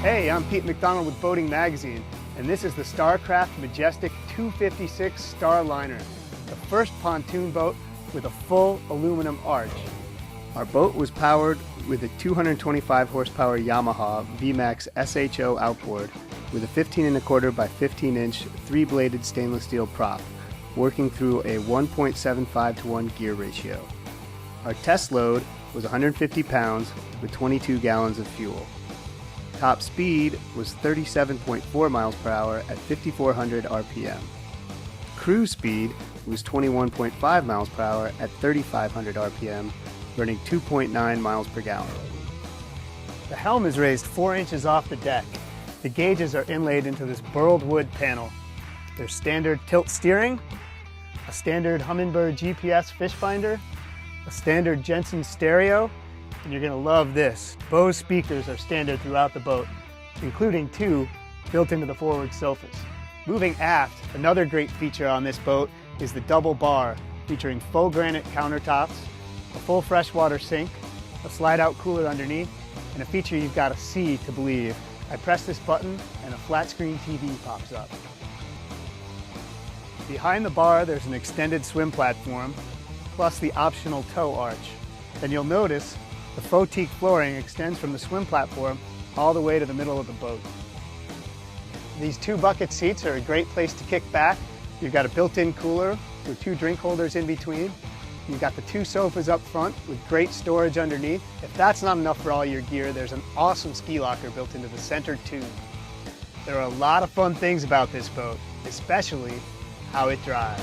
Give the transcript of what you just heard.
Hey, I'm Pete McDonald with Boating Magazine, and this is the Starcraft Majestic 256 Starliner, the first pontoon boat with a full aluminum arch. Our boat was powered with a 225 horsepower Yamaha VMAX SHO outboard with a 15 1/4 by 15 inch 3-bladed stainless steel prop, working through a 1.75 to 1 gear ratio. Our test load was 150 pounds with 22 gallons of fuel. Top speed was 37.4 miles per hour at 5,400 RPM. Cruise speed was 21.5 miles per hour at 3,500 RPM, running 2.9 miles per gallon. The helm is raised 4 inches off the deck. The gauges are inlaid into this burled wood panel. There's standard tilt steering, a standard Humminbird GPS fish finder, a standard Jensen stereo, and you're gonna love this. Bose speakers are standard throughout the boat, including 2 built into the forward sofas. Moving aft, another great feature on this boat is the double bar, featuring faux granite countertops, a full freshwater sink, a slide-out cooler underneath, and a feature you've got to see to believe. I press this button and a flat screen TV pops up. Behind the bar, there's an extended swim platform, plus the optional tow arch. And you'll notice the faux teak flooring extends from the swim platform all the way to the middle of the boat. These 2 bucket seats are a great place to kick back. You've got a built-in cooler with 2 drink holders in between. You've got the 2 sofas up front with great storage underneath. If that's not enough for all your gear, there's an awesome ski locker built into the center tube. There are a lot of fun things about this boat, especially how it drives.